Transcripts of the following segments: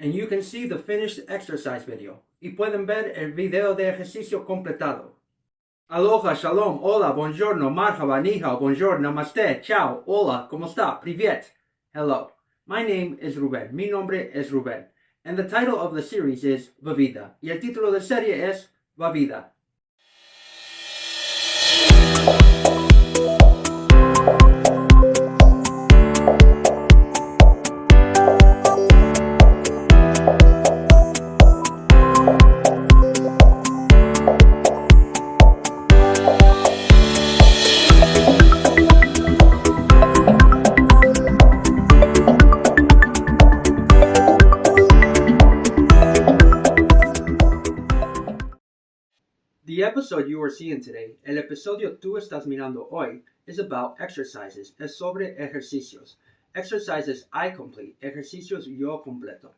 And you can see the finished exercise video. Y pueden ver el video de ejercicio completado. Aloha, shalom, hola, buongiorno, marhaba, ni hao, bonjour, namaste, ciao, hola, ¿cómo está? Privet. Hello. My name is Ruben. Mi nombre es Ruben. And the title of the series is Va Vida. Y el título de serie es Va Vida. The episode you are seeing today, el episodio tú estás mirando hoy, is about exercises, es sobre ejercicios. Exercises I complete, ejercicios yo completo.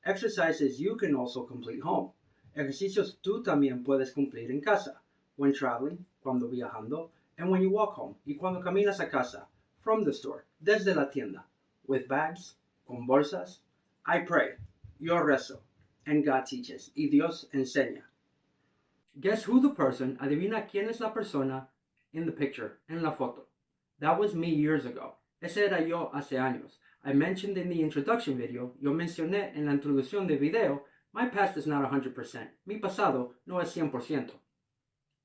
Exercises you can also complete home. Ejercicios tú también puedes cumplir en casa, when traveling, cuando viajando, and when you walk home, y cuando caminas a casa, from the store, desde la tienda, with bags, con bolsas. I pray, yo rezo, and God teaches, y Dios enseña. Guess who the person, adivina quién es la persona in the picture, en la foto. That was me years ago. Ese era yo hace años. I mentioned in the introduction video, yo mencioné en la introducción del video, my past is not 100%. Mi pasado no es 100%.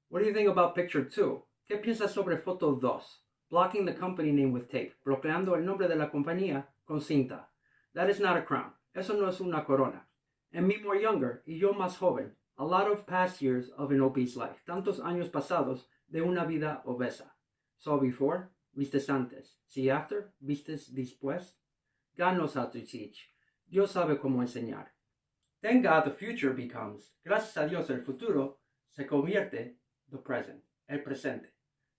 What do you think about picture 2? ¿Qué piensas sobre foto 2? Blocking the company name with tape, bloqueando el nombre de la compañía con cinta. That is not a crown. Eso no es una corona. And me more younger, y yo más joven. A lot of past years of an obese life. Tantos años pasados de una vida obesa. Saw before, vistes antes. See after, vistes después. God knows how to teach. Dios sabe cómo enseñar. Thank God the future becomes. Gracias a Dios el futuro se convierte the present. El presente.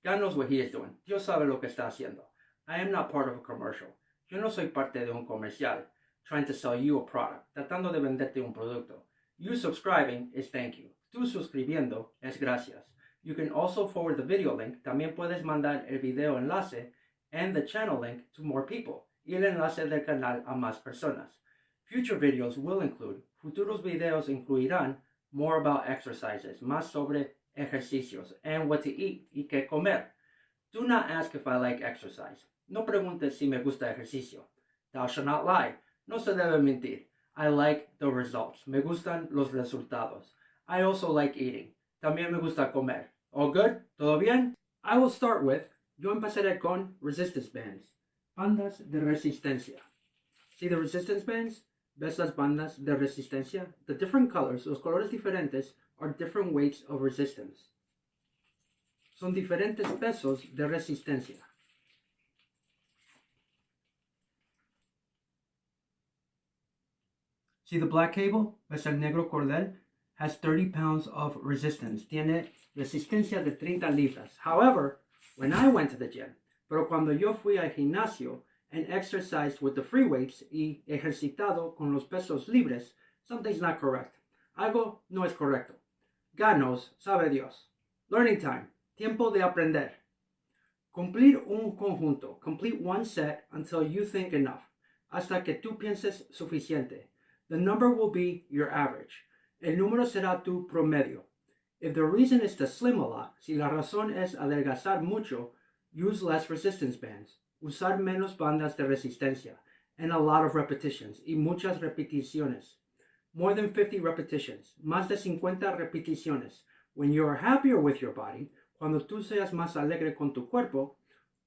God knows what he is doing. Dios sabe lo que está haciendo. I am not part of a commercial. Yo no soy parte de un comercial. Trying to sell you a product. Tratando de venderte un producto. You subscribing is thank you. Tú suscribiendo es gracias. You can also forward the video link. También puedes mandar el video enlace and the channel link to more people. Y el enlace del canal a más personas. Future videos will include. Futuros videos incluirán more about exercises. Más sobre ejercicios. And what to eat y qué comer. Do not ask if I like exercise. No preguntes si me gusta ejercicio. Thou shalt not lie. No se debe mentir. I like the results. Me gustan los resultados. I also like eating. También me gusta comer. All good? ¿Todo bien? I will start with, yo empezaré con resistance bands. Bandas de resistencia. See the resistance bands? ¿Ves las bandas de resistencia? The different colors, los colores diferentes, are different weights of resistance. Son diferentes pesos de resistencia. See the black cable? ¿Ves el negro cordel? Has 30 pounds of resistance. Tiene resistencia de 30 libras. However, when I went to the gym, pero cuando yo fui al gimnasio and exercised with the free weights y ejercitado con los pesos libres, something's not correct. Algo no es correcto. God knows, sabe Dios. Learning time. Tiempo de aprender. Cumplir un conjunto. Complete one set until you think enough. Hasta que tú pienses suficiente. The number will be your average. El número será tu promedio. If the reason is to slim a lot, si la razón es adelgazar mucho, use less resistance bands. Usar menos bandas de resistencia. And a lot of repetitions. Y muchas repeticiones. More than 50 repetitions. Más de 50 repeticiones. When you are happier with your body, cuando tú seas más alegre con tu cuerpo,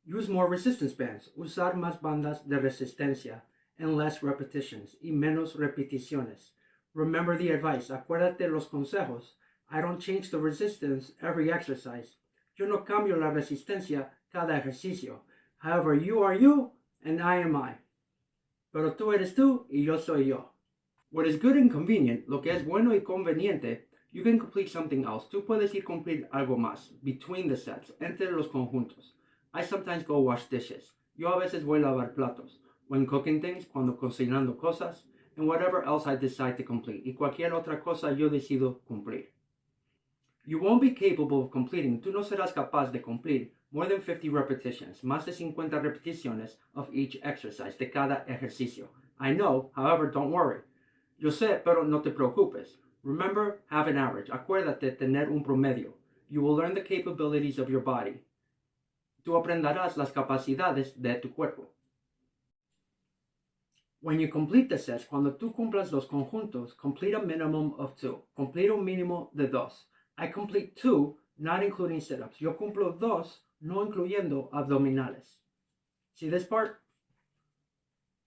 use more resistance bands. Usar más bandas de resistencia. And less repetitions, y menos repeticiones. Remember the advice, acuérdate los consejos. I don't change the resistance every exercise. Yo no cambio la resistencia cada ejercicio. However, you are you, and I am I. Pero tú eres tú, y yo soy yo. What is good and convenient, lo que es bueno y conveniente, you can complete something else. Tú puedes ir cumplir algo más, between the sets, entre los conjuntos. I sometimes go wash dishes. Yo a veces voy a lavar platos. When cooking things, cuando cocinando cosas, and whatever else I decide to complete, y cualquier otra cosa yo decido cumplir. You won't be capable of completing, tú no serás capaz de cumplir more than 50 repetitions, más de 50 repeticiones of each exercise, de cada ejercicio. I know, however, don't worry. Yo sé, pero no te preocupes. Remember, have an average. Acuérdate tener un promedio. You will learn the capabilities of your body. Tú aprenderás las capacidades de tu cuerpo. When you complete the sets, cuando tú cumplas los conjuntos, complete a minimum of 2. Complete un mínimo de 2. I complete 2, not including sit-ups. Yo cumplo 2, no incluyendo abdominales. See this part?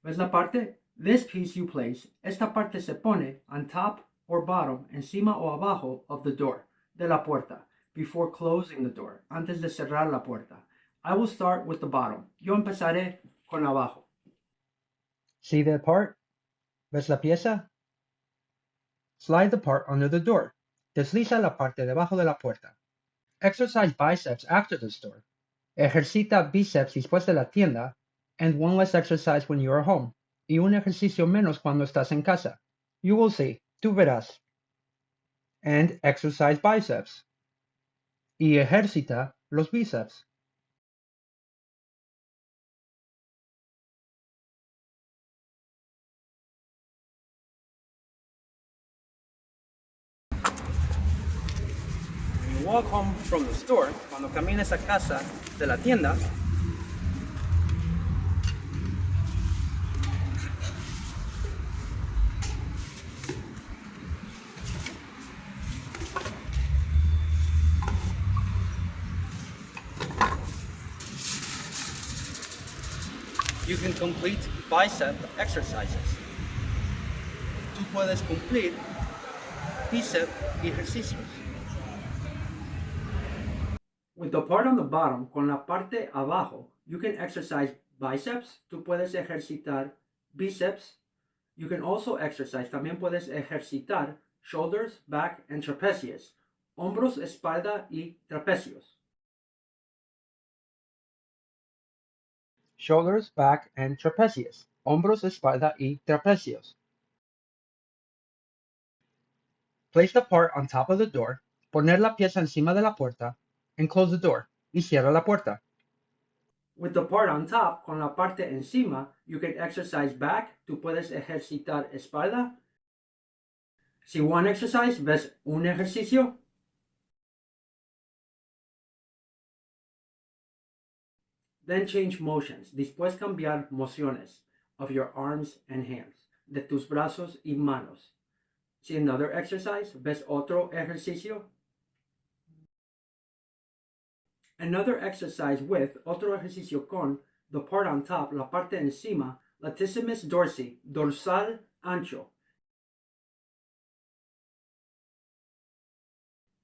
¿Ves la parte? This piece you place. Esta parte se pone on top or bottom, encima o abajo of the door, de la puerta, before closing the door, antes de cerrar la puerta. I will start with the bottom. Yo empezaré con abajo. See that part? ¿Ves la pieza? Slide the part under the door. Desliza la parte debajo de la puerta. Exercise biceps after the store. Ejercita bíceps después de la tienda. And one less exercise when you are home. Y un ejercicio menos cuando estás en casa. You will see. Tú verás. And exercise biceps. Y ejercita los bíceps. When you walk home from the store, cuando camines a casa de la tienda, you can complete bicep exercises. Tú puedes cumplir bíceps ejercicios. With the part on the bottom, con la parte abajo, you can exercise biceps. Tú puedes ejercitar bíceps. You can also exercise, también puedes ejercitar shoulders, back, and trapezius. Hombros, espalda y trapecios. Shoulders, back, and trapezius. Hombros, espalda y trapecios. Place the part on top of the door. Poner la pieza encima de la puerta. And close the door. Y cierra la puerta. With the part on top, con la parte encima, you can exercise back. Tú puedes ejercitar espalda. Si one exercise, ves un ejercicio. Then change motions. Después cambiar mociones of your arms and hands. De tus brazos y manos. Si another exercise, ves otro ejercicio. Another exercise with, otro ejercicio con, the part on top, la parte encima, latissimus dorsi, dorsal ancho.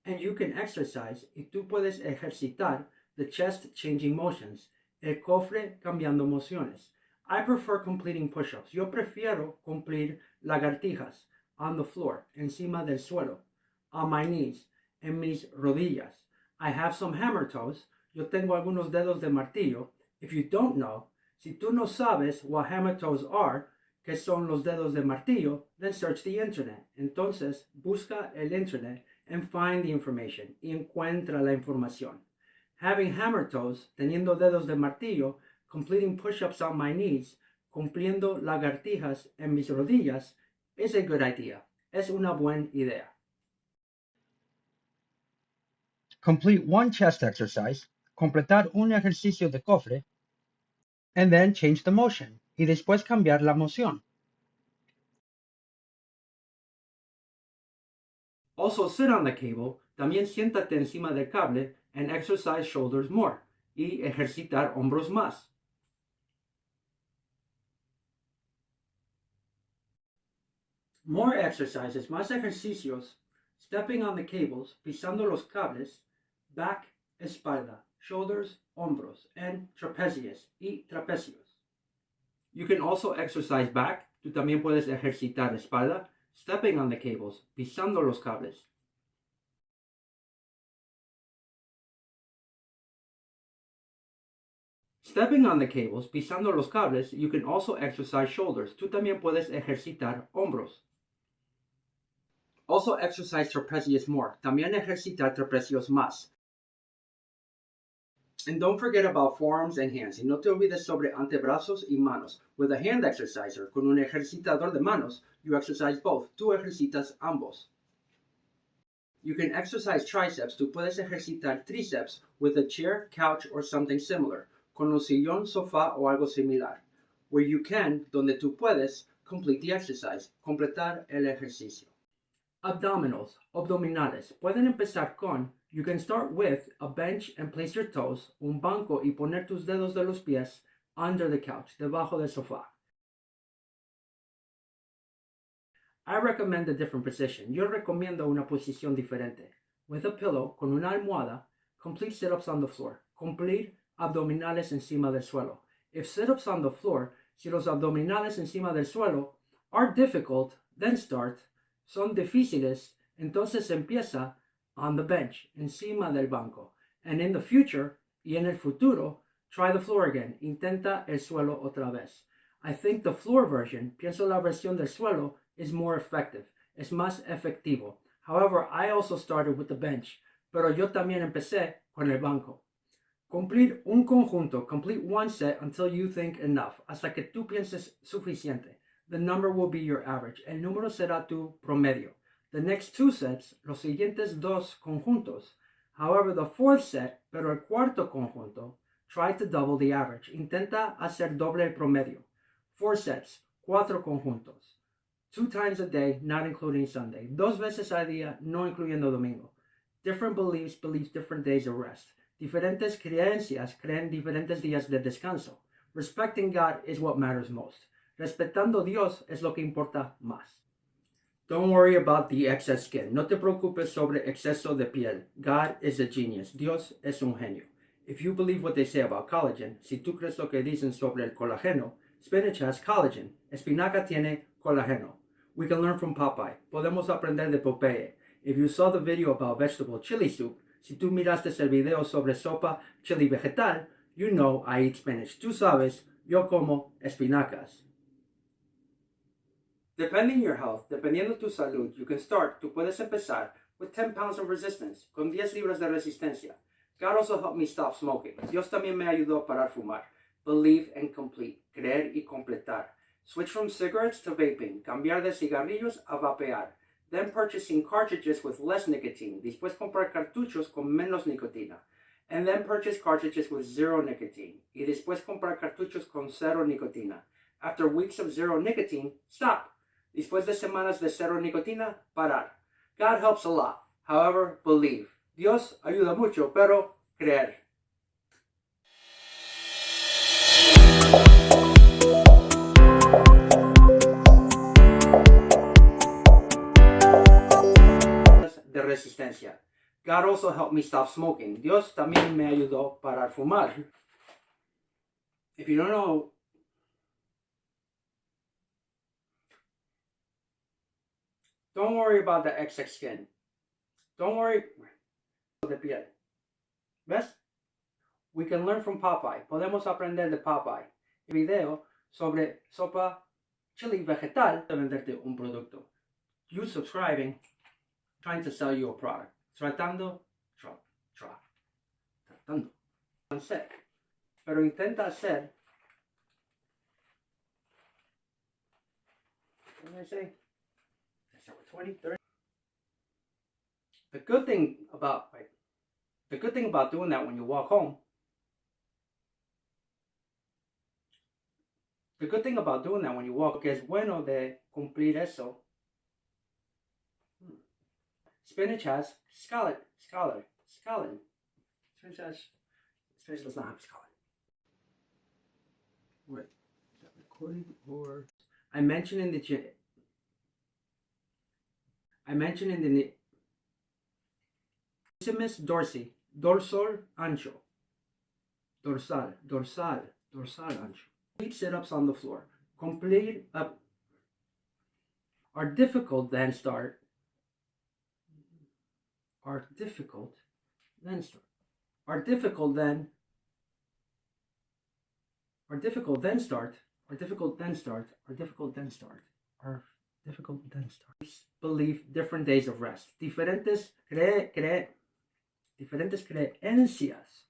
And you can exercise, y tú puedes ejercitar, the chest changing motions, el cofre cambiando mociones. I prefer completing push-ups. Yo prefiero cumplir lagartijas on the floor, encima del suelo, on my knees, en mis rodillas. I have some hammer toes. Yo tengo algunos dedos de martillo. If you don't know, si tú no sabes what hammer toes are, que son los dedos de martillo, then search the internet. Entonces, busca el internet and find the information. Y encuentra la información. Having hammer toes, teniendo dedos de martillo, completing push-ups on my knees, cumpliendo lagartijas en mis rodillas, is a good idea. Es una buena idea. Complete one chest exercise, completar un ejercicio de cofre, and then change the motion, y después cambiar la moción. Also sit on the cable, también siéntate encima del cable, and exercise shoulders more, y ejercitar hombros más. More exercises, más ejercicios, stepping on the cables, pisando los cables, back, espalda, shoulders, hombros, and trapezius y trapecios. You can also exercise back. Tú también puedes ejercitar espalda, stepping on the cables, pisando los cables. Stepping on the cables, pisando los cables, you can also exercise shoulders. Tú también puedes ejercitar hombros. Also exercise trapezius more. También ejercitar trapecios más. And don't forget about forearms and hands. Y no te olvides sobre antebrazos y manos. With a hand exerciser, con un ejercitador de manos, you exercise both. Tú ejercitas ambos. You can exercise triceps. Tú puedes ejercitar tríceps with a chair, couch, or something similar. Con un sillón, sofá o algo similar. Where you can, donde tú puedes, complete the exercise. Completar el ejercicio. Abdominals, abdominales. Pueden empezar con, you can start with a bench and place your toes, un banco y poner tus dedos de los pies under the couch, debajo del sofá. I recommend a different position. Yo recomiendo una posición diferente. With a pillow, con una almohada, complete sit-ups on the floor. Complete abdominales encima del suelo. If sit-ups on the floor, si los abdominales encima del suelo are difficult, then start. Son difíciles, entonces empieza on the bench, encima del banco. And in the future, y en el futuro, try the floor again. Intenta el suelo otra vez. I think the floor version, pienso la versión del suelo, is more effective. Es más efectivo. However, I also started with the bench, pero yo también empecé con el banco. Complete un conjunto, complete one set until you think enough, hasta que tú pienses suficiente. The number will be your average. El número será tu promedio. The next two sets, los siguientes dos conjuntos. However, the fourth set, pero el cuarto conjunto, try to double the average. Intenta hacer doble el promedio. 4 sets, 4 conjuntos. 2 times a day, not including Sunday. 2 veces al día, no incluyendo domingo. Different beliefs, different days of rest. Diferentes creencias creen diferentes días de descanso. Respecting God is what matters most. Respetando Dios es lo que importa más. Don't worry about the excess skin. No te preocupes sobre exceso de piel. God is a genius. Dios es un genio. If you believe what they say about collagen, si tú crees lo que dicen sobre el colágeno, spinach has collagen. Espinaca tiene colágeno. We can learn from Popeye. Podemos aprender de Popeye. If you saw the video about vegetable chili soup, si tú miraste el video sobre sopa chili vegetal, you know I eat spinach. Tú sabes, yo como espinacas. Depending your health, dependiendo tu salud, you can start, tú puedes empezar with 10 pounds of resistance, con 10 libras de resistencia. God also helped me stop smoking. Dios también me ayudó a parar fumar. Believe and complete, creer y completar. Switch from cigarettes to vaping, cambiar de cigarrillos a vapear. Then purchasing cartridges with less nicotine. Después comprar cartuchos con menos nicotina. And then purchase cartridges with 0 nicotine. Y después comprar cartuchos con 0 nicotina. After weeks of 0 nicotine, stop. Después de semanas de 0 nicotina, parar. God helps a lot. However, believe. Dios ayuda mucho, pero creer. De resistencia. God also helped me stop smoking. Dios también me ayudó a parar fumar. If you don't know, don't worry about the excess skin. Don't worry de piel. ¿Ves? We can learn from Popeye. Podemos aprender de Popeye. El video sobre sopa chili vegetal de venderte un producto. You subscribing, trying to sell you a product. Tratando. Pero intenta hacer. What did I say? I start with 20, 30. The good thing about doing that when you walk home. The good thing about doing that when you walk, que es bueno de cumplir eso. Spinach has scallon. Spinach does not have scallon. Wait, is that recording or? I mentioned in the dorsi, dorsal ancho. Dorsal ancho. Complete sit-ups on the floor. Complete up. Are difficult, then start. Are difficult, then start. Are difficult, then start. Are difficult, then start. Are difficult, then start. Are difficult, then start. Believe different days of rest. Diferentes creencias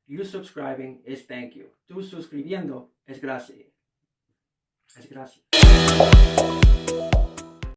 You subscribing is thank you. Tú suscribiendo es gracias. Es gracias.